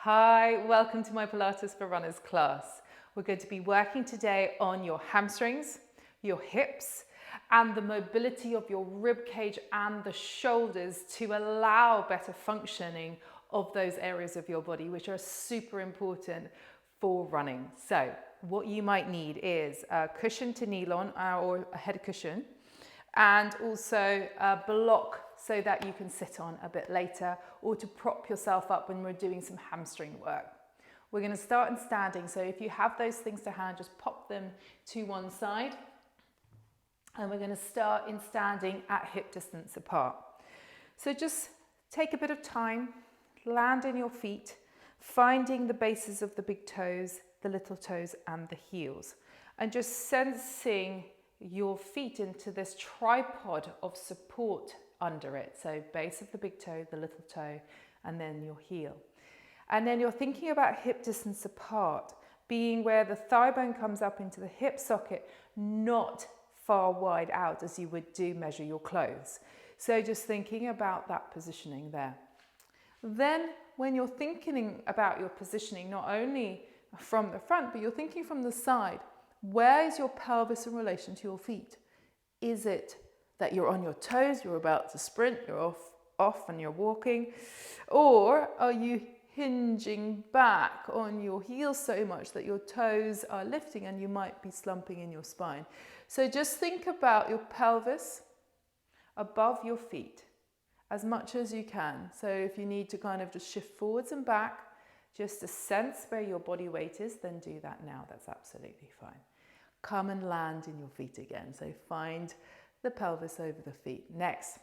Hi, welcome to my Pilates for Runners class. We're going to be working today on your hamstrings, your hips, and the mobility of your rib cage and the shoulders to allow better functioning of those areas of your body, which are super important for running. So what you might need is a cushion to kneel on or a head cushion, and also a block so that you can sit on a bit later or to prop yourself up when we're doing some hamstring work. We're going to start in standing, so if you have those things to hand, just pop them to one side. And we're going to start in standing at hip distance apart. So just take a bit of time, land in your feet, finding the bases of the big toes, the little toes and the heels, and just sensing your feet into this tripod of support under it. So base of the big toe, the little toe, and then your heel. And then you're thinking about hip distance apart, being where the thigh bone comes up into the hip socket, not far wide out as you would do measure your clothes. So just thinking about that positioning there. Then when you're thinking about your positioning, not only from the front, but you're thinking from the side, where is your pelvis in relation to your feet? Is it that you're on your toes, you're about to sprint, you're off and you're walking? Or are you hinging back on your heels so much that your toes are lifting and you might be slumping in your spine? So just think about your pelvis above your feet as much as you can. So if you need to kind of just shift forwards and back, just to sense where your body weight is, then do that now. That's absolutely fine. Come and land in your feet again. So find the pelvis over the feet. Next,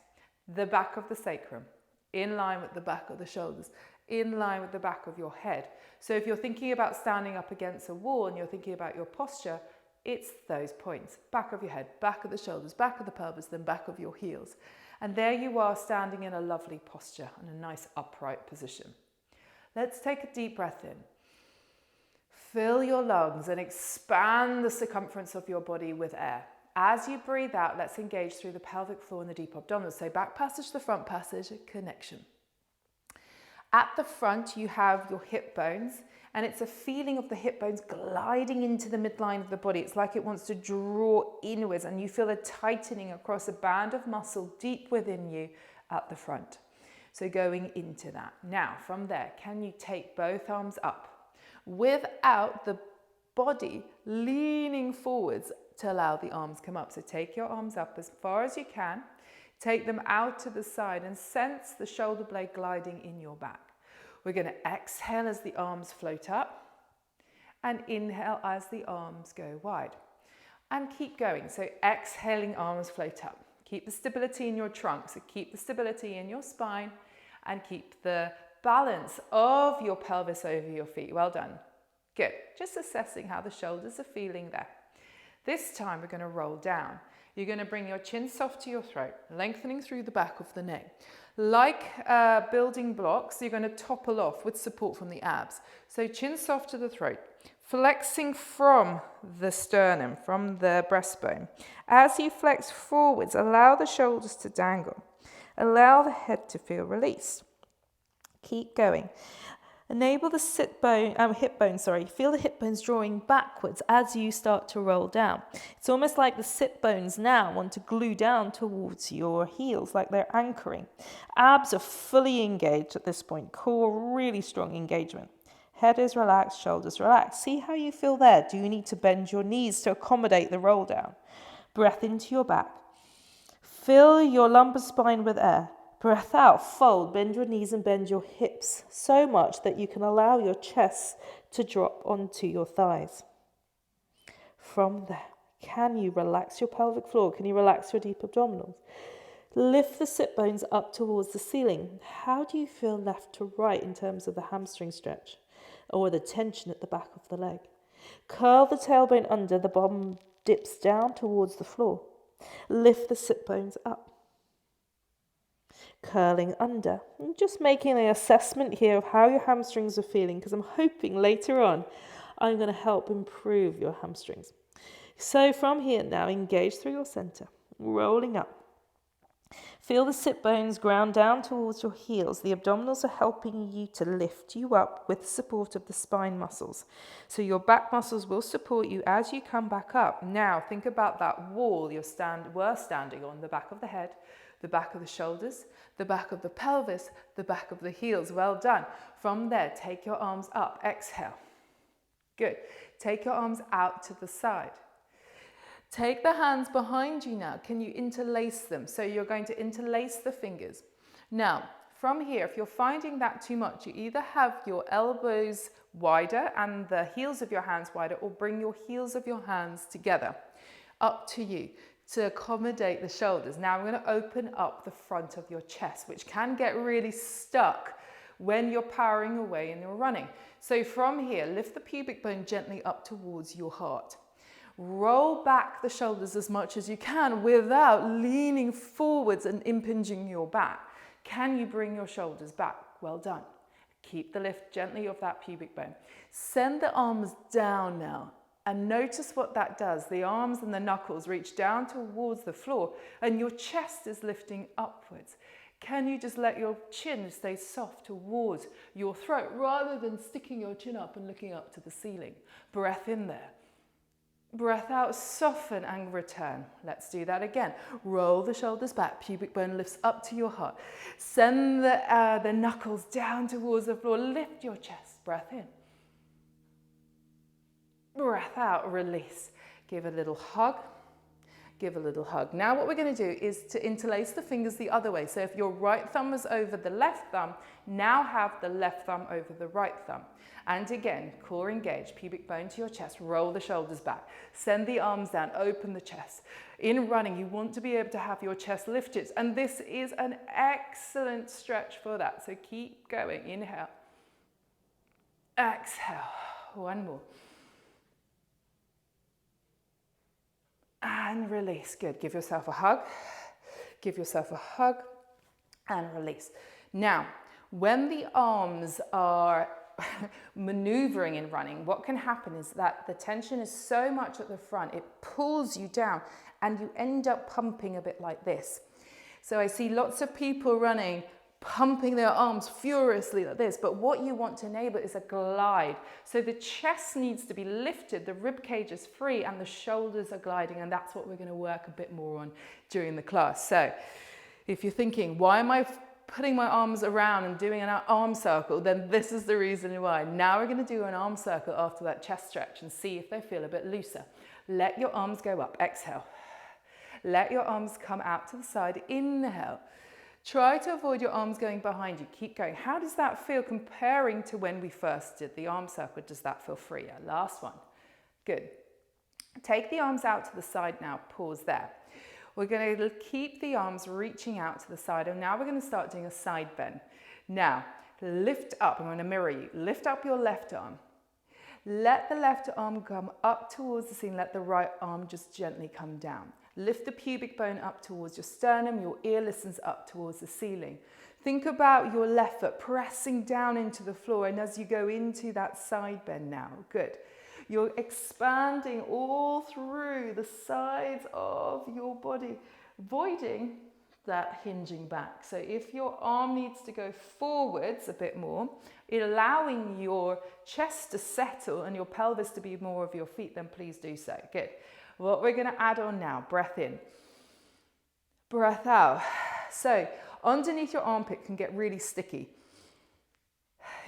the back of the sacrum, in line with the back of the shoulders, in line with the back of your head. So if you're thinking about standing up against a wall and you're thinking about your posture, it's those points. Back of your head, back of the shoulders, back of the pelvis, then back of your heels. And there you are standing in a lovely posture and a nice upright position. Let's take a deep breath in. Fill your lungs and expand the circumference of your body with air. As you breathe out, let's engage through the pelvic floor and the deep abdominals. So back passage to front passage, connection. At the front, you have your hip bones, and it's a feeling of the hip bones gliding into the midline of the body. It's like it wants to draw inwards, and you feel a tightening across a band of muscle deep within you at the front. So going into that. Now, from there, can you take both arms up without the body leaning forwards to allow the arms come up? So take your arms up as far as you can, take them out to the side and sense the shoulder blade gliding in your back. We're going to exhale as the arms float up and inhale as the arms go wide. And keep going. So exhaling, arms float up. Keep the stability in your trunk. So keep the stability in your spine and keep the balance of your pelvis over your feet. Well done. Good. Just assessing how the shoulders are feeling there. This time we're going to roll down. You're going to bring your chin soft to your throat, lengthening through the back of the neck. Like building blocks, you're going to topple off with support from the abs. So chin soft to the throat, flexing from the sternum, from the breastbone. As you flex forwards, allow the shoulders to dangle. Allow the head to feel released. Keep going. Enable the hip bone, feel the hip bones drawing backwards as you start to roll down. It's almost like the sit bones now want to glue down towards your heels, like they're anchoring. Abs are fully engaged at this point, core really strong engagement. Head is relaxed, shoulders relaxed. See how you feel there. Do you need to bend your knees to accommodate the roll down? Breath into your back. Fill your lumbar spine with air. Breath out, fold, bend your knees and bend your hips so much that you can allow your chest to drop onto your thighs. From there, can you relax your pelvic floor? Can you relax your deep abdominals? Lift the sit bones up towards the ceiling. How do you feel left to right in terms of the hamstring stretch or the tension at the back of the leg? Curl the tailbone under, the bottom dips down towards the floor. Lift the sit bones up. Curling under, and just making an assessment here of how your hamstrings are feeling, because I'm hoping later on I'm going to help improve your hamstrings. So from here now, engage through your center, rolling up, Feel the sit bones ground down towards your heels. The abdominals are helping you to lift you up with support of the spine muscles. So your back muscles will support you as you come back up. Now think about that wall you were standing on, the back of the head, the back of the shoulders, the back of the pelvis, the back of the heels. Well done. From there, take your arms up. Exhale. Good. Take your arms out to the side. Take the hands behind you now. Can you interlace them? So you're going to interlace the fingers. Now, from here, if you're finding that too much, you either have your elbows wider and the heels of your hands wider, or bring your heels of your hands together. Up to you to accommodate the shoulders. Now I'm going to open up the front of your chest, which can get really stuck when you're powering away and you're running. So from here, lift the pubic bone gently up towards your heart. Roll back the shoulders as much as you can without leaning forwards and impinging your back. Can you bring your shoulders back? Well done. Keep the lift gently of that pubic bone. Send the arms down now and notice what that does. The arms and the knuckles reach down towards the floor and your chest is lifting upwards. Can you just let your chin stay soft towards your throat rather than sticking your chin up and looking up to the ceiling? Breath in there. Breath out, soften and return. Let's do that again. Roll the shoulders back, pubic bone lifts up to your heart. Send the knuckles down towards the floor. Lift your chest. Breath in. Breath out, release. Give a little hug. Give a little hug. Now what we're going to do is to interlace the fingers the other way. So if your right thumb was over the left thumb, now have the left thumb over the right thumb. And again, core engaged, pubic bone to your chest, roll the shoulders back, send the arms down, open the chest. In running, you want to be able to have your chest lifted, and this is an excellent stretch for that. So keep going, inhale, exhale, one more. And release, good. Give yourself a hug, and release. Now, when the arms are maneuvering in running, what can happen is that the tension is so much at the front, it pulls you down and you end up pumping a bit like this. So I see lots of people running, pumping their arms furiously like this, but what you want to enable is a glide. So the chest needs to be lifted, the rib cage is free and the shoulders are gliding, and that's what we're going to work a bit more on during the class. So if you're thinking, why am I putting my arms around and doing an arm circle, then this is the reason why. Now we're going to do an arm circle after that chest stretch and see if they feel a bit looser. Let your arms go up, exhale. Let your arms come out to the side, inhale. Try to avoid your arms going behind you, keep going. How does that feel comparing to when we first did the arm circle? Does that feel freer? Last one, good. Take the arms out to the side now, pause there. We're going to keep the arms reaching out to the side, and now we're going to start doing a side bend. Now, lift up. I'm going to mirror you. Lift up your left arm. Let the left arm come up towards the ceiling. Let the right arm just gently come down. Lift the pubic bone up towards your sternum. Your ear listens up towards the ceiling. Think about your left foot pressing down into the floor, and as you go into that side bend now, good. You're expanding all through the sides of your body, avoiding that hinging back. So if your arm needs to go forwards a bit more, allowing your chest to settle and your pelvis to be more of your feet, then please do so. Good. What we're going to add on now, breath in, breath out. So underneath your armpit can get really sticky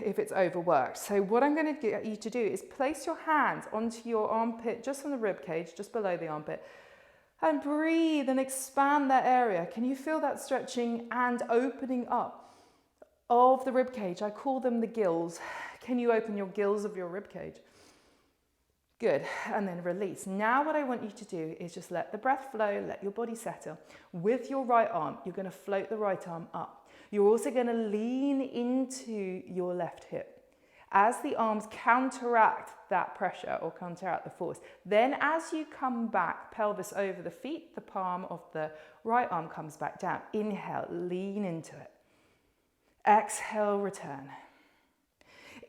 if it's overworked. So what I'm going to get you to do is place your hands onto your armpit, just on the rib cage, just below the armpit, and breathe and expand that area. Can you feel that stretching and opening up of the rib cage? I call them the gills. Can you open your gills of your rib cage? Good, and then release. Now what I want you to do is just let the breath flow, let your body settle. With your right arm, you're going to float the right arm up. You're also going to lean into your left hip as the arms counteract that pressure or counteract the force. Then as you come back, pelvis over the feet, the palm of the right arm comes back down. Inhale, lean into it. Exhale, return.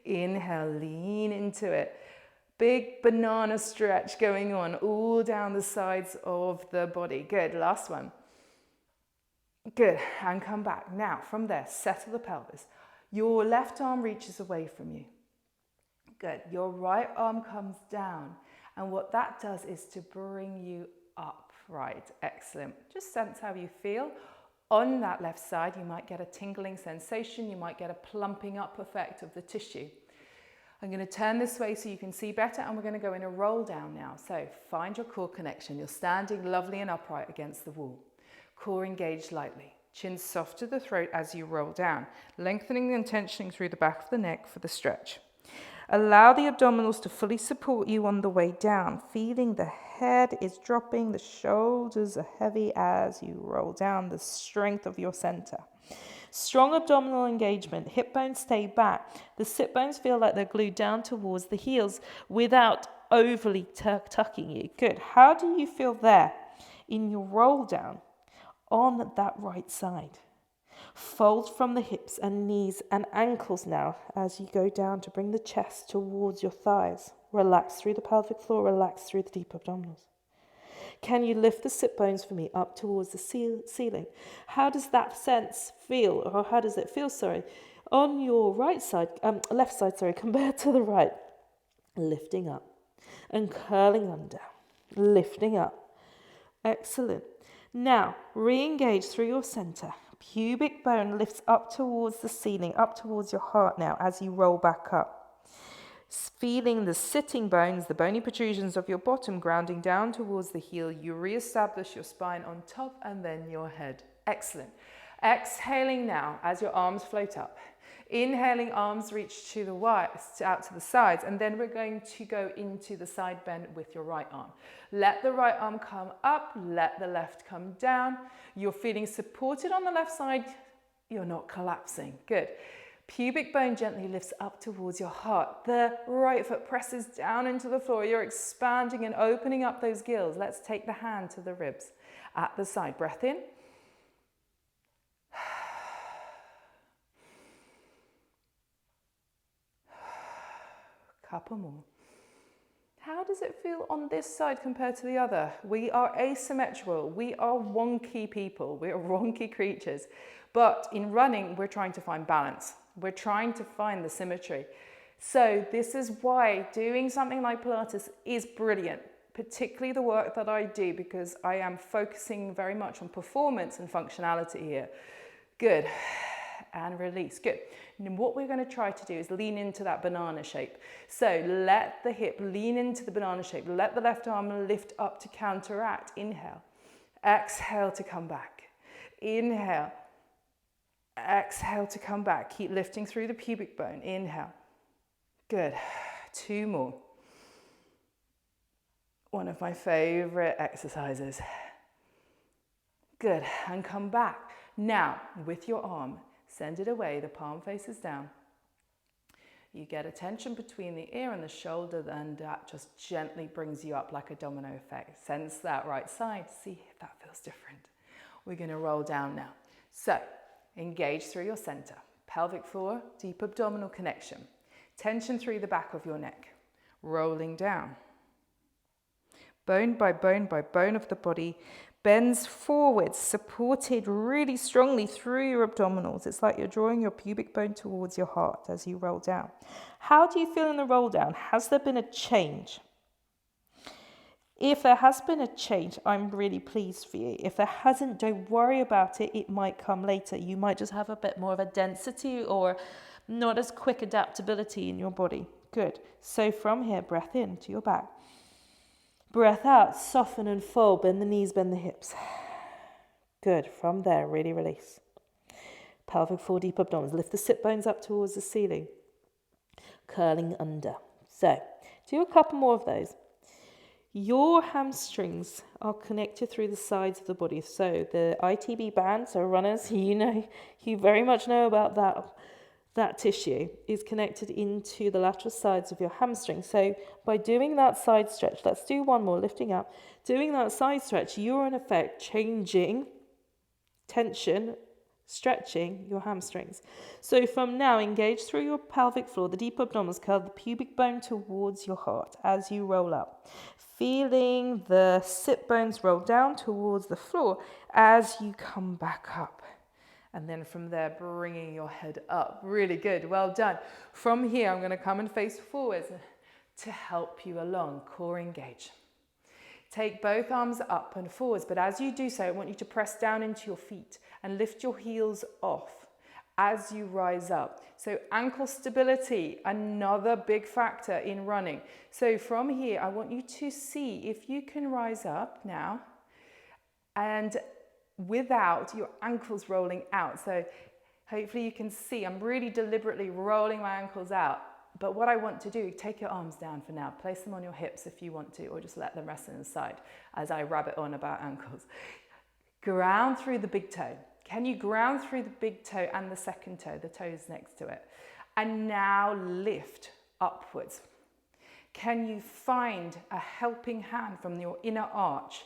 Inhale, lean into it. Big banana stretch going on all down the sides of the body. Good, last one. Good, and come back. Now, from there, settle the pelvis. Your left arm reaches away from you. Good, your right arm comes down. And what that does is to bring you up, right? Excellent. Just sense how you feel. On that left side, you might get a tingling sensation. You might get a plumping up effect of the tissue. I'm going to turn this way so you can see better, and we're going to go in a roll down now. So find your core connection. You're standing lovely and upright against the wall. Core engaged lightly. Chin soft to the throat as you roll down, lengthening and tensioning through the back of the neck for the stretch. Allow the abdominals to fully support you on the way down, feeling the head is dropping, the shoulders are heavy as you roll down, the strength of your center. Strong abdominal engagement, hip bones stay back. The sit bones feel like they're glued down towards the heels without overly tucking you. Good. How do you feel there in your roll down on that right side? Fold from the hips and knees and ankles now as you go down to bring the chest towards your thighs. Relax through the pelvic floor, relax through the deep abdominals. Can you lift the sit bones for me up towards the ceiling? How does that sense feel, or how does it feel, on your right side, left side, compared to the right? Lifting up and curling under, lifting up. Excellent. Now, re-engage through your center. Pubic bone lifts up towards the ceiling, up towards your heart now as you roll back up. Feeling the sitting bones, the bony protrusions of your bottom grounding down towards the heel, you re-establish your spine on top and then your head. Excellent. Exhaling now as your arms float up. Inhaling, arms reach to the out to the sides, and then we're going to go into the side bend with your right arm. Let the right arm come up, let the left come down. You're feeling supported on the left side, you're not collapsing. Good. Pubic bone gently lifts up towards your heart. The right foot presses down into the floor. You're expanding and opening up those gills. Let's take the hand to the ribs at the side. Breath in. Couple more. How does it feel on this side compared to the other? We are asymmetrical. We are wonky people. We are wonky creatures. But in running, we're trying to find balance. We're trying to find the symmetry. So this is why doing something like Pilates is brilliant, particularly the work that I do, because I am focusing very much on performance and functionality here. Good. And release. Good. And what we're going to try to do is lean into that banana shape. So let the hip lean into the banana shape. Let the left arm lift up to counteract. Inhale. Exhale to come back. Inhale. Exhale to come back. Keep lifting through the pubic bone. Inhale. Good. 2 more. One of my favorite exercises. Good. And come back. Now, with your arm, send it away. The palm faces down. You get a tension between the ear and the shoulder, and that just gently brings you up like a domino effect. Sense that right side. See if that feels different. We're going to roll down now. So, engage through your center. Pelvic floor, deep abdominal connection. Tension through the back of your neck. Rolling down. Bone by bone by bone of the body bends forward, supported really strongly through your abdominals. It's like you're drawing your pubic bone towards your heart as you roll down. How do you feel in the roll down? Has there been a change? If there has been a change, I'm really pleased for you. If there hasn't, don't worry about it. It might come later. You might just have a bit more of a density or not as quick adaptability in your body. Good. So from here, breath in to your back. Breath out, soften and fold, bend the knees, bend the hips. Good, from there, really release. Pelvic floor, deep abdominals. Lift the sit bones up towards the ceiling. Curling under. So, do a couple more of those. Your hamstrings are connected through the sides of the body. So, the ITB band, so runners, you very much know about that. That tissue is connected into the lateral sides of your hamstring. So by doing that side stretch, let's do one more, lifting up. Doing that side stretch, you're in effect changing tension, stretching your hamstrings. So from now, engage through your pelvic floor, the deep abdominals curl the pubic bone towards your heart as you roll up. Feeling the sit bones roll down towards the floor as you come back up. And then from there, bringing your head up. Really good, well done. From here, I'm gonna come and face forwards to help you along, core engage. Take both arms up and forwards, but as you do so, I want you to press down into your feet and lift your heels off as you rise up. So ankle stability, another big factor in running. So from here, I want you to see if you can rise up now and without your ankles rolling out. So hopefully you can see I'm really deliberately rolling my ankles out. But what I want to do, take your arms down for now. Place them on your hips if you want to, or just let them rest on the side as I rabbit on about ankles. Ground through the big toe. Can you ground through the big toe and the second toe, the toes next to it? And now lift upwards. Can you find a helping hand from your inner arch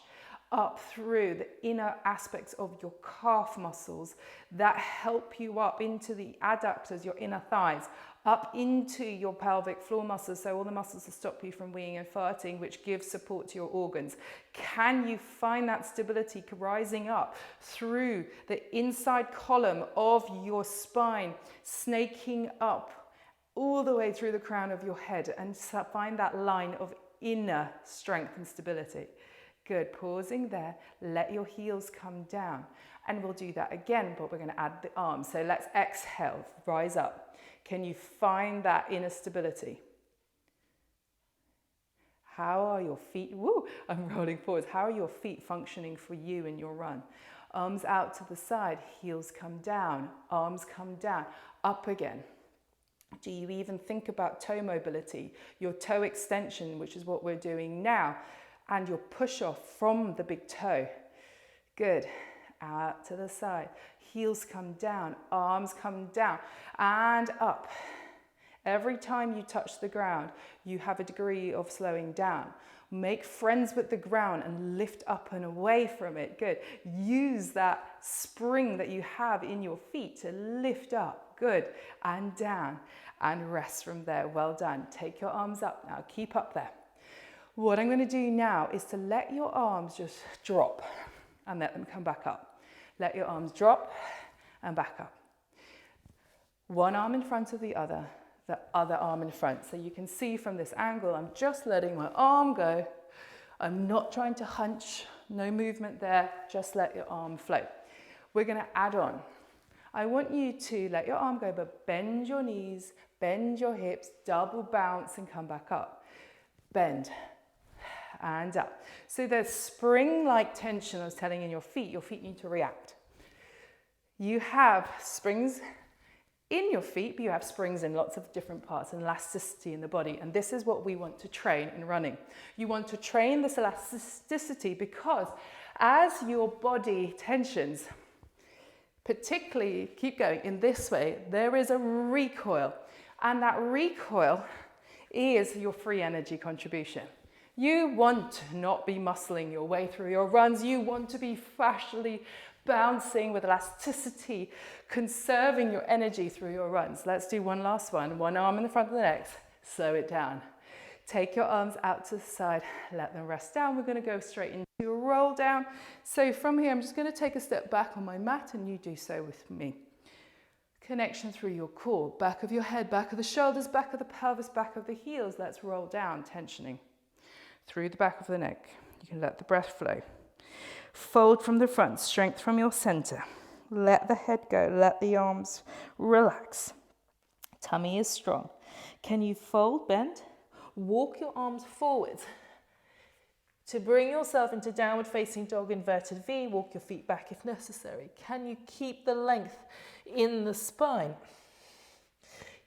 up through the inner aspects of your calf muscles that help you up into the adductors, your inner thighs, up into your pelvic floor muscles, so all the muscles that stop you from weeing and farting, which give support to your organs. Can you find that stability rising up through the inside column of your spine, snaking up all the way through the crown of your head, and find that line of inner strength and stability? Good, pausing there, let your heels come down. And we'll do that again, but we're gonna add the arms. So let's exhale, rise up. Can you find that inner stability? How are your feet, woo, I'm rolling forwards. How are your feet functioning for you in your run? Arms out to the side, heels come down, arms come down, up again. Do you even think about toe mobility, your toe extension, which is what we're doing now, and your push off from the big toe? Good, out to the side, heels come down, arms come down, and up. Every time you touch the ground, you have a degree of slowing down. Make friends with the ground and lift up and away from it. Good. Use that spring that you have in your feet to lift up. Good. And down. And rest from there. Well done. Take your arms up now. Keep up there. What I'm going to do now is to let your arms just drop and let them come back up. Let your arms drop and back up. One arm in front of the other arm in front. So you can see from this angle, I'm just letting my arm go. I'm not trying to hunch, no movement there, just let your arm float. We're gonna add on. I want you to let your arm go, but bend your knees, bend your hips, double bounce and come back up. Bend and up. So there's spring-like tension I was telling in your feet need to react. You have springs in your feet, but you have springs in lots of different parts and elasticity in the body. And this is what we want to train in running. You want to train this elasticity because as your body tensions, particularly, keep going in this way, there is a recoil. And that recoil is your free energy contribution. You want to not be muscling your way through your runs. You want to be fascially bouncing with elasticity, conserving your energy through your runs. Let's do one last one. One arm in the front of the next. Slow it down. Take your arms out to the side. Let them rest down. We're going to go straight into a roll down. So from here, I'm just going to take a step back on my mat and you do so with me. Connection through your core, back of your head, back of the shoulders, back of the pelvis, back of the heels. Let's roll down, tensioning through the back of the neck. You can let the breath flow. Fold from the front, strength from your center. Let the head go, let the arms relax. Tummy is strong. Can you fold, bend? Walk your arms forward. To bring yourself into downward facing dog, inverted V, walk your feet back if necessary. Can you keep the length in the spine?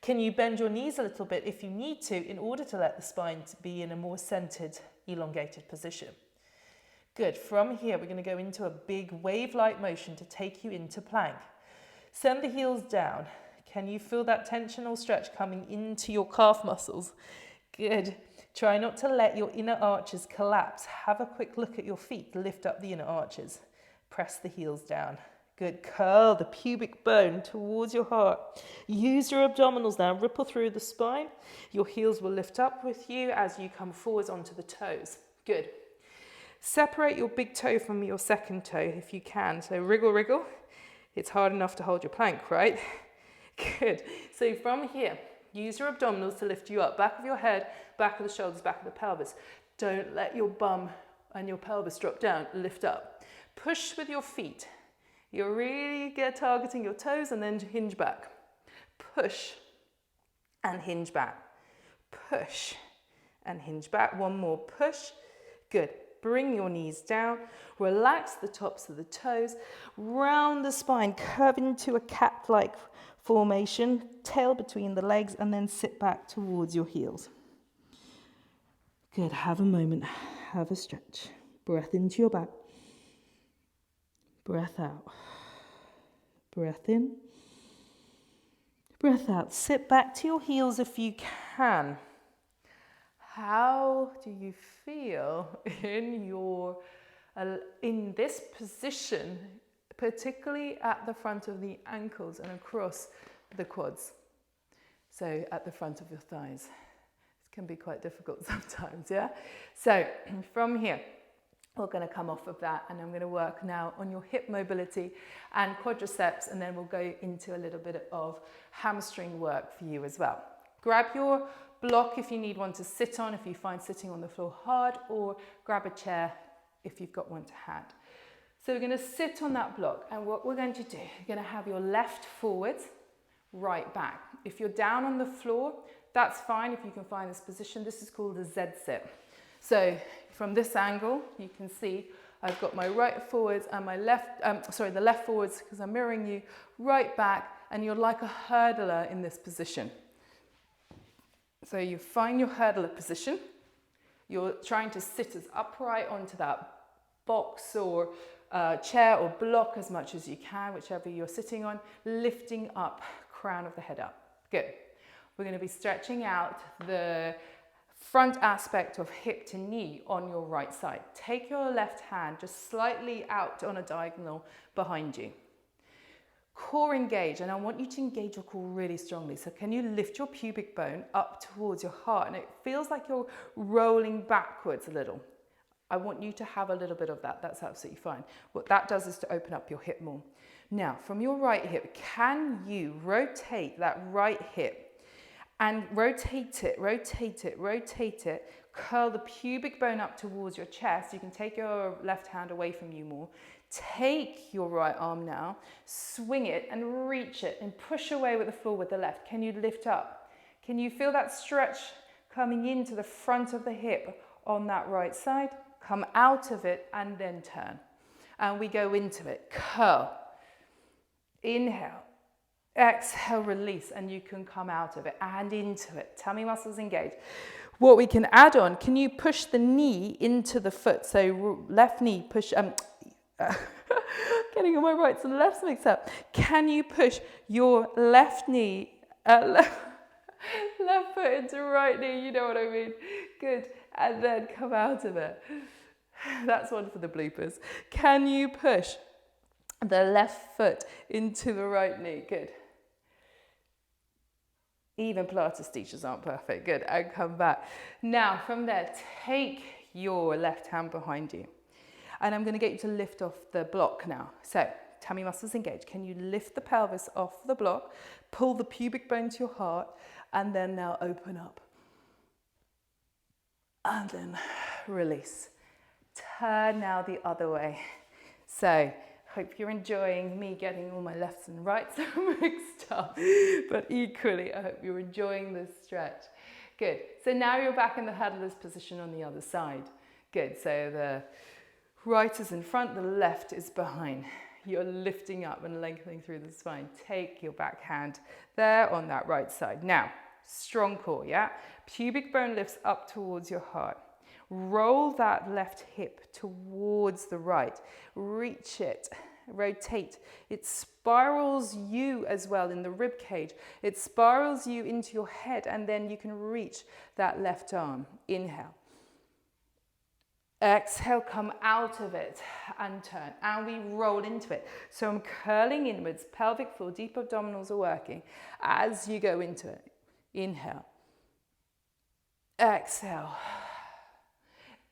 Can you bend your knees a little bit if you need to in order to let the spine be in a more centered, elongated position? Good. From here, we're going to go into a big wave-like motion to take you into plank. Send the heels down. Can you feel that tensional stretch coming into your calf muscles? Good. Try not to let your inner arches collapse. Have a quick look at your feet. Lift up the inner arches. Press the heels down. Good. Curl the pubic bone towards your heart. Use your abdominals now. Ripple through the spine. Your heels will lift up with you as you come forwards onto the toes. Good. Separate your big toe from your second toe if you can. So wriggle, wriggle. It's hard enough to hold your plank, right? Good. So from here, use your abdominals to lift you up. Back of your head, back of the shoulders, back of the pelvis. Don't let your bum and your pelvis drop down. Lift up. Push with your feet. You're really targeting your toes and then hinge back. Push and hinge back. Push and hinge back. One more push. Good. Bring your knees down. Relax the tops of the toes. Round the spine. Curve into a cat-like formation. Tail between the legs and then sit back towards your heels. Good. Have a moment. Have a stretch. Breath into your back. Breath out. Breath in. Breath out. Sit back to your heels if you can. How do you feel in this position, particularly at the front of the ankles and across the quads? So at the front of your thighs. It can be quite difficult sometimes, yeah? So from here, we're going to come off of that and I'm going to work now on your hip mobility and quadriceps, and then we'll go into a little bit of hamstring work for you as well. Grab your block if you need one to sit on, if you find sitting on the floor hard, or grab a chair if you've got one to hand. So we're going to sit on that block, and what we're going to do, you're going to have your left forward, right back. If you're down on the floor, that's fine if you can find this position. This is called a Z sit. So from this angle, you can see I've got my right forwards and my left, the left forwards, because I'm mirroring you, right back, and you're like a hurdler in this position. So you find your hurdler position. You're trying to sit as upright onto that box or chair or block as much as you can, whichever you're sitting on, lifting up, crown of the head up. Good. We're going to be stretching out the front aspect of hip to knee on your right side. Take your left hand just slightly out on a diagonal behind you. Core engage, and I want you to engage your core really strongly. So can you lift your pubic bone up towards your heart? And it feels like you're rolling backwards a little. I want you to have a little bit of that. That's absolutely fine. What that does is to open up your hip more. Now, from your right hip, can you rotate that right hip and rotate it, rotate it, rotate it, curl the pubic bone up towards your chest. You can take your left hand away from you more. Take your right arm now, swing it and reach it and push away with the floor with the left. Can you lift up? Can you feel that stretch coming into the front of the hip on that right side? Come out of it and then turn. And we go into it. Curl. Inhale. Exhale, release, and you can come out of it and into it. Tummy muscles engaged. What we can add on, can you push the knee into the foot? So left knee, push, getting all my rights and lefts mixed up. Can you push your left knee, left foot into right knee? You know what I mean? Good. And then come out of it. That's one for the bloopers. Can you push the left foot into the right knee? Good. Even Pilates teachers aren't perfect. Good, and come back. Now, from there, take your left hand behind you. And I'm gonna get you to lift off the block now. So, tummy muscles engaged. Can you lift the pelvis off the block, pull the pubic bone to your heart, and then now open up. And then release. Turn now the other way. So, hope you're enjoying me getting all my lefts and rights mixed up, but equally, I hope you're enjoying this stretch. Good. So now you're back in the hurdler's position on the other side. Good. So the right is in front, the left is behind. You're lifting up and lengthening through the spine. Take your back hand there on that right side. Now, strong core, yeah? Pubic bone lifts up towards your heart. Roll that left hip towards the right. Reach it. Rotate. It spirals you as well in the rib cage. It spirals you into your head, and then you can reach that left arm. Inhale. Exhale, come out of it and turn. And we roll into it. So I'm curling inwards, pelvic floor, deep abdominals are working as you go into it. Inhale. Exhale.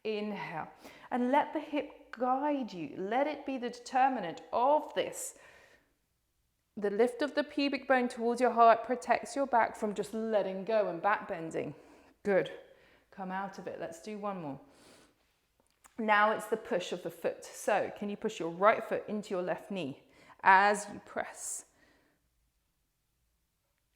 Inhale. And let the hip guide you. Let it be the determinant of this. The lift of the pubic bone towards your heart protects your back from just letting go and back bending. Good. Come out of it. Let's do one more. Now it's the push of the foot. So can you push your right foot into your left knee as you press?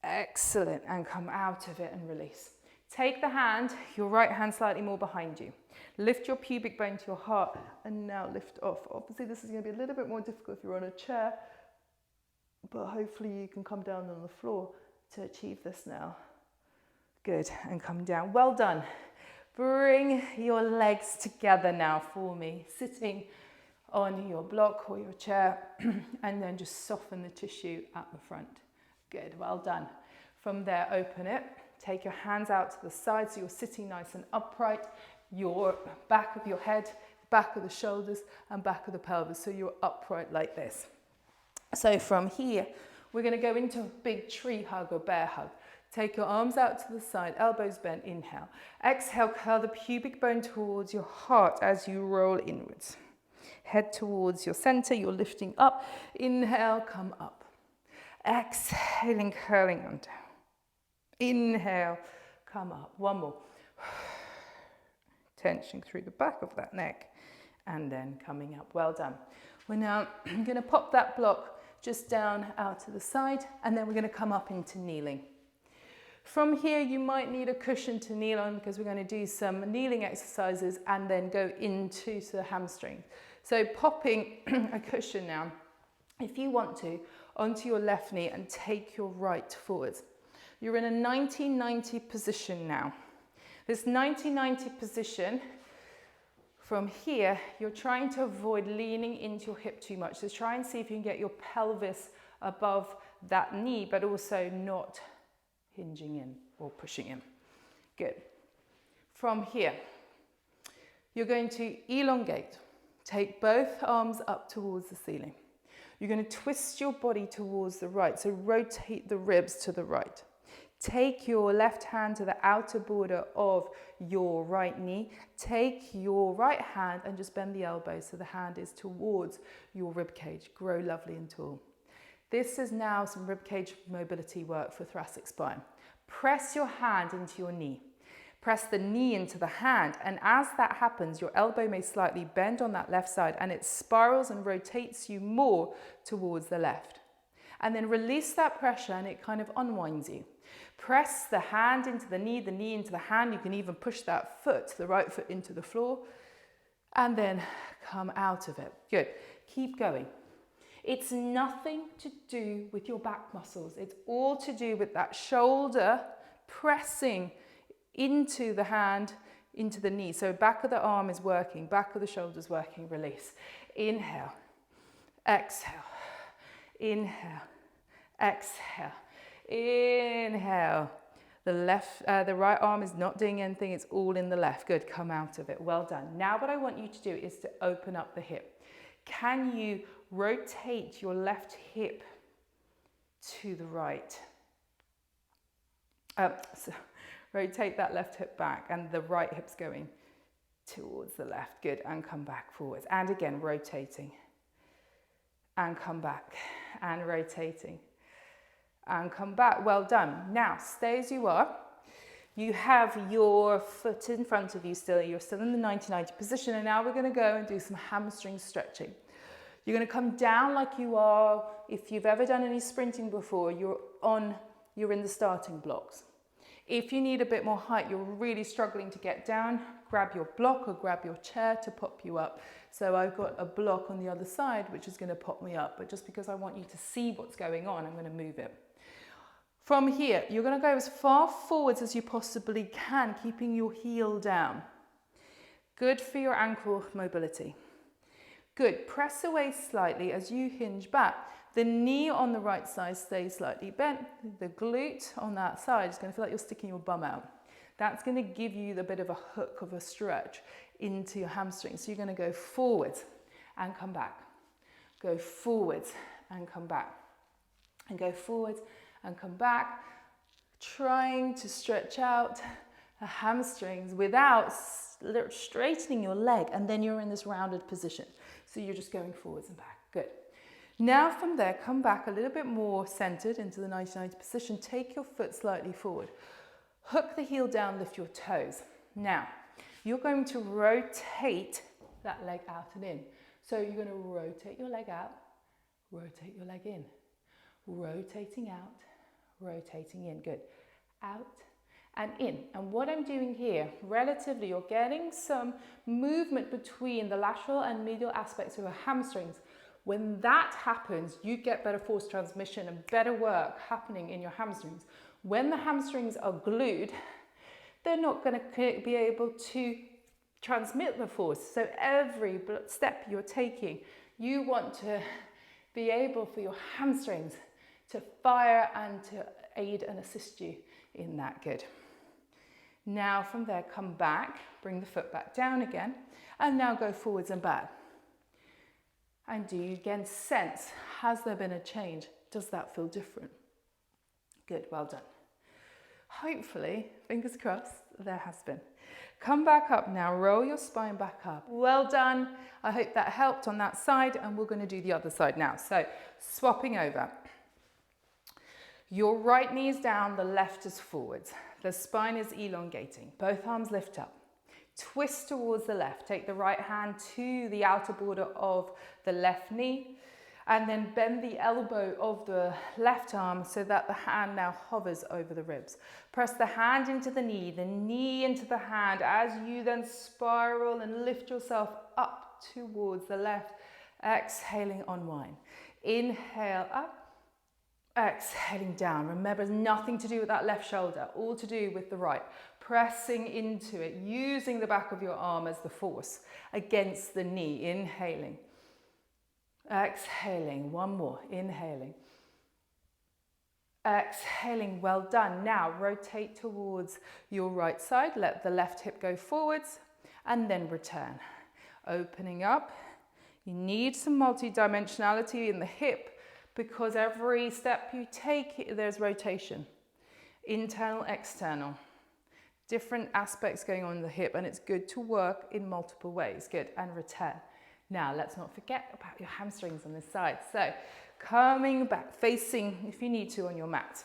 Excellent. And come out of it and release. Take the hand, your right hand slightly more behind you. Lift your pubic bone to your heart and now lift off. Obviously this is going to be a little bit more difficult if you're on a chair, but hopefully you can come down on the floor to achieve this now. Good. And come down. Well done. Bring your legs together now for me, sitting on your block or your chair, and then just soften the tissue at the front. Good, well done. From there, open it. Take your hands out to the side so you're sitting nice and upright. Your back of your head, back of the shoulders, and back of the pelvis, so you're upright like this. So from here, we're going to go into a big tree hug or bear hug. Take your arms out to the side, elbows bent, inhale. Exhale, curl the pubic bone towards your heart as you roll inwards. Head towards your center, you're lifting up. Inhale, come up. Exhaling, curling on down. Inhale, come up. One more. Tension through the back of that neck and then coming up. Well done. We're now going to pop that block just down out to the side and then we're going to come up into kneeling. From here, you might need a cushion to kneel on because we're going to do some kneeling exercises and then go into the hamstring. So popping a cushion now, if you want to, onto your left knee and take your right forwards. You're in a 90-90 position now. This 90-90 position, from here, you're trying to avoid leaning into your hip too much. So try and see if you can get your pelvis above that knee, but also not hinging in or pushing in. Good. From here, you're going to elongate. Take both arms up towards the ceiling. You're going to twist your body towards the right, so rotate the ribs to the right. Take your left hand to the outer border of your right knee. Take your right hand and just bend the elbow so the hand is towards your rib cage. Grow lovely and tall. This is now some rib cage mobility work for thoracic spine. Press your hand into your knee. Press the knee into the hand, and as that happens, your elbow may slightly bend on that left side and it spirals and rotates you more towards the left. And then release that pressure and it kind of unwinds you. Press the hand into the knee into the hand. You can even push that foot, the right foot, into the floor and then come out of it. Good. Keep going. It's nothing to do with your back muscles. It's all to do with that shoulder pressing into the hand, into the knee. So back of the arm is working, back of the shoulders working, release. Inhale, exhale, inhale, exhale, inhale. The right arm is not doing anything, it's all in the left. Good, come out of it, well done. Now what I want you to do is to open up the hip. Can you rotate your left hip to the right? Rotate that left hip back and the right hip's going towards the left. Good, and come back forwards. And again, rotating. And come back. And rotating. And come back. Well done. Now, stay as you are. You have your foot in front of you still. You're still in the 90-90 position. And now we're going to go and do some hamstring stretching. You're going to come down like you are. If you've ever done any sprinting before, you're in the starting blocks. If you need a bit more height, you're really struggling to get down, grab your block or grab your chair to pop you up. So I've got a block on the other side, which is going to pop me up. But just because I want you to see what's going on, I'm going to move it. From here, you're going to go as far forwards as you possibly can, keeping your heel down. Good for your ankle mobility. Good. Press away slightly as you hinge back. The knee on the right side stays slightly bent. The glute on that side is going to feel like you're sticking your bum out. That's going to give you the bit of a hook of a stretch into your hamstrings. So you're going to go forwards and come back. Go forwards and come back. And go forwards and come back. Trying to stretch out the hamstrings without straightening your leg. And then you're in this rounded position. So you're just going forwards and back. Good. Now from there, come back a little bit more centered into the 90-90 position. Take your foot slightly forward. Hook the heel down, lift your toes. Now, you're going to rotate that leg out and in. So you're going to rotate your leg out, rotate your leg in. Rotating out, rotating in. Good. Out and in. And what I'm doing here, relatively, you're getting some movement between the lateral and medial aspects of your hamstrings. When that happens, you get better force transmission and better work happening in your hamstrings. When the hamstrings are glued, they're not going to be able to transmit the force. So every step you're taking, you want to be able for your hamstrings to fire and to aid and assist you in that. Good. Now from there, come back, bring the foot back down again, and now go forwards and back. And do you again sense, has there been a change? Does that feel different? Good, well done. Hopefully, fingers crossed, there has been. Come back up now, roll your spine back up. Well done. I hope that helped on that side, and we're going to do the other side now. So, swapping over. Your right knee is down, the left is forwards. The spine is elongating. Both arms lift up. Twist towards the left. Take the right hand to the outer border of the left knee, and then bend the elbow of the left arm so that the hand now hovers over the ribs. Press the hand into the knee into the hand, as you then spiral and lift yourself up towards the left. Exhaling, unwind. Inhale up. Exhaling down. Remember, it's nothing to do with that left shoulder, all to do with the right. Pressing into it, using the back of your arm as the force against the knee. Inhaling. Exhaling. One more. Inhaling. Exhaling. Well done. Now rotate towards your right side. Let the left hip go forwards and then return. Opening up. You need some multi-dimensionality in the hip, because every step you take, there's rotation. Internal, external. Different aspects going on in the hip, and it's good to work in multiple ways. Good, and return. Now, let's not forget about your hamstrings on this side. So, coming back, facing, if you need to, on your mat.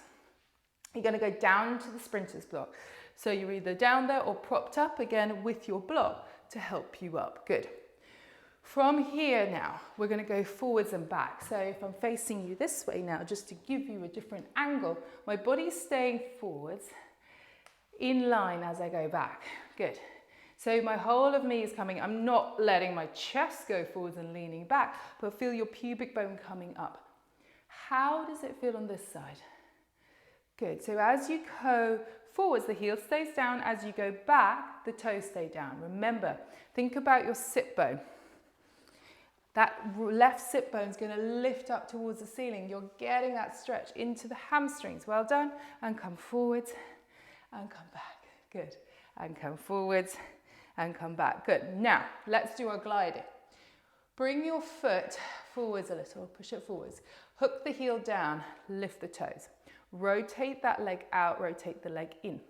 You're going to go down to the sprinter's block. So you're either down there or propped up again with your block to help you up. Good. From here now, we're going to go forwards and back. So if I'm facing you this way now, just to give you a different angle, my body's staying forwards in line as I go back. Good. So my whole of me is coming. I'm not letting my chest go forwards and leaning back, but feel your pubic bone coming up. How does it feel on this side? Good. So as you go forwards, the heel stays down. As you go back, the toes stay down. Remember, think about your sit bone. That left sit bone is going to lift up towards the ceiling. You're getting that stretch into the hamstrings. Well done. And come forwards and come back. Good. And come forwards and come back. Good. Now, let's do our gliding. Bring your foot forwards a little. Push it forwards. Hook the heel down. Lift the toes. Rotate that leg out. Rotate the leg in.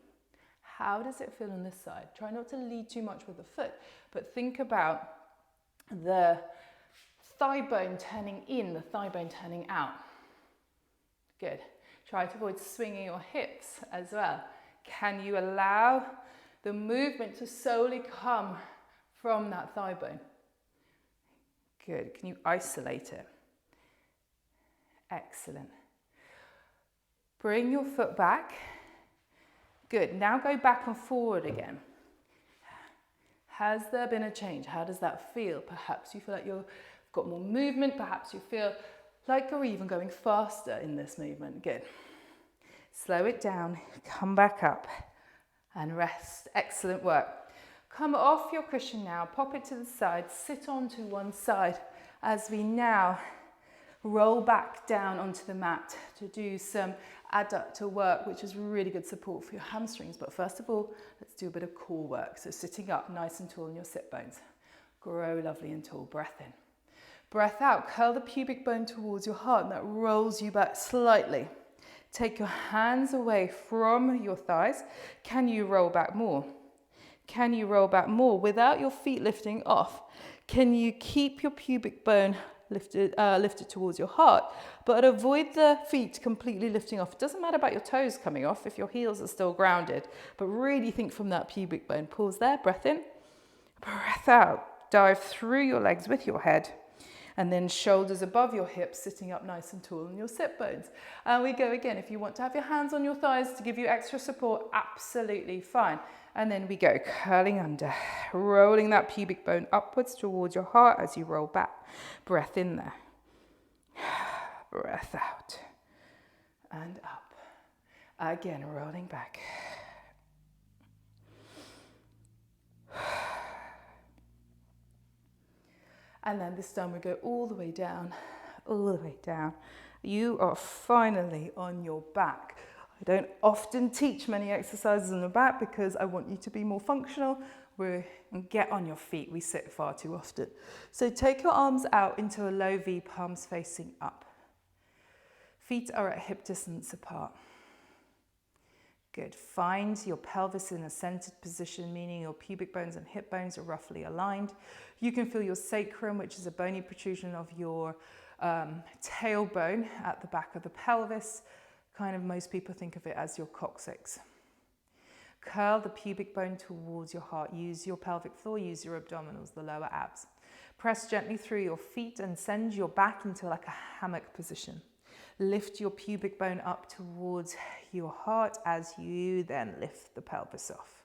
How does it feel on this side? Try not to lead too much with the foot, but think about the thigh bone turning in, the thigh bone turning out. Good. Try to avoid swinging your hips as well. Can you allow the movement to solely come from that thigh bone? Good. Can you isolate it? Excellent. Bring your foot back. Good. Now go back and forward again. Has there been a change? How does that feel? Perhaps you feel like you've got more movement. Perhaps you feel like you're even going faster in this movement. Good. Slow it down. Come back up and rest. Excellent work. Come off your cushion now. Pop it to the side. Sit onto one side as we now roll back down onto the mat to do some adductor work, which is really good support for your hamstrings. But first of all, let's do a bit of core work. So sitting up nice and tall in your sit bones. Grow lovely and tall. Breath in. Breath out. Curl the pubic bone towards your heart, and that rolls you back slightly. Take your hands away from your thighs. Can you roll back more? Can you roll back more without your feet lifting off? Can you keep your pubic bone lifted towards your heart, but avoid the feet completely lifting off? It doesn't matter about your toes coming off if your heels are still grounded, but really think from that pubic bone. Pause there, breath in, breath out. Dive through your legs with your head, and then shoulders above your hips, sitting up nice and tall in your sit bones. And we go again. If you want to have your hands on your thighs to give you extra support, absolutely fine. And then we go curling under, rolling that pubic bone upwards towards your heart as you roll back. Breath in there. Breath out. And up. Again, rolling back. And then this time we go all the way down, all the way down. You are finally on your back. I don't often teach many exercises on the back because I want you to be more functional. And get on your feet. We sit far too often. So take your arms out into a low V, palms facing up. Feet are at hip distance apart. Good. Find your pelvis in a centered position, meaning your pubic bones and hip bones are roughly aligned. You can feel your sacrum, which is a bony protrusion of your tailbone at the back of the pelvis. Kind of most people think of it as your coccyx. Curl the pubic bone towards your heart. Use your pelvic floor, use your abdominals, the lower abs. Press gently through your feet and send your back into like a hammock position. Lift your pubic bone up towards your heart as you then lift the pelvis off.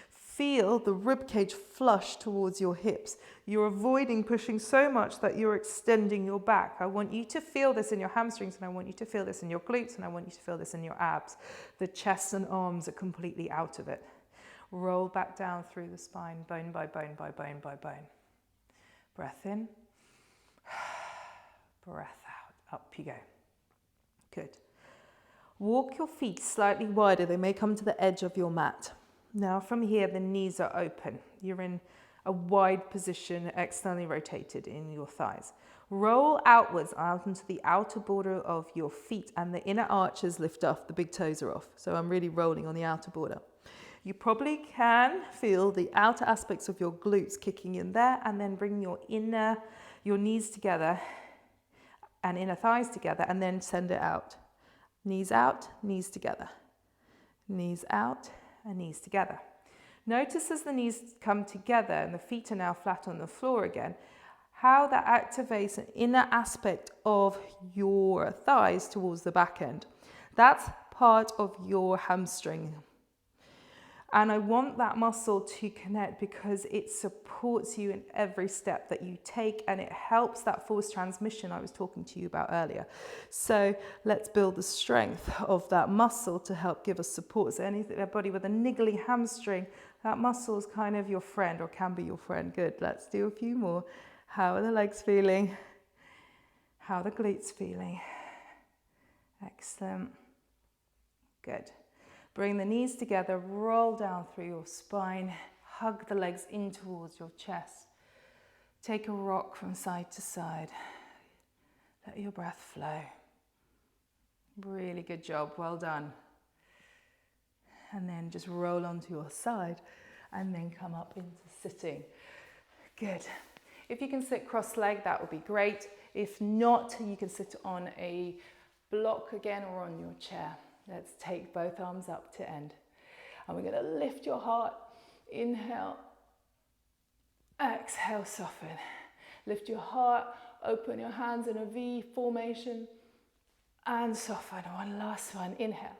Feel the ribcage flush towards your hips. You're avoiding pushing so much that you're extending your back. I want you to feel this in your hamstrings, and I want you to feel this in your glutes, and I want you to feel this in your abs. The chest and arms are completely out of it. Roll back down through the spine, bone by bone by bone by bone. Breath in. Breath out. Up you go. Good. Walk your feet slightly wider. They may come to the edge of your mat. Now from here, the knees are open. You're in a wide position, externally rotated in your thighs. Roll outwards out into the outer border of your feet, and the inner arches lift off. The big toes are off. So I'm really rolling on the outer border. You probably can feel the outer aspects of your glutes kicking in there, and then bring your knees together and inner thighs together, and then send it out. Knees out, knees together. Knees out, and knees together. Notice as the knees come together and the feet are now flat on the floor again, how that activates an inner aspect of your thighs towards the back end. That's part of your hamstring. And I want that muscle to connect because it supports you in every step that you take, and it helps that force transmission I was talking to you about earlier. So let's build the strength of that muscle to help give us support. So anybody with a niggly hamstring, that muscle is kind of your friend, or can be your friend. Good, let's do a few more. How are the legs feeling? How are the glutes feeling? Excellent. Good. Bring the knees together, roll down through your spine, hug the legs in towards your chest. Take a rock from side to side. Let your breath flow. Really good job, well done. And then just roll onto your side and then come up into sitting. Good. If you can sit cross-legged, that would be great. If not, you can sit on a block again or on your chair. Let's take both arms up to end. And we're going to lift your heart. Inhale. Exhale, soften. Lift your heart. Open your hands in a V formation. And soften. One last one. Inhale.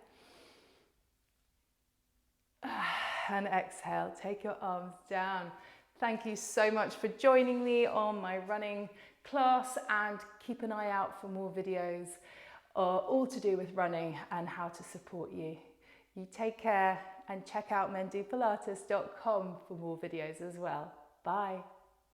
And exhale. Take your arms down. Thank you so much for joining me on my running class, and keep an eye out for more videos all to do with running and how to support you. You take care, and check out mendopilates.com for more videos as well. Bye.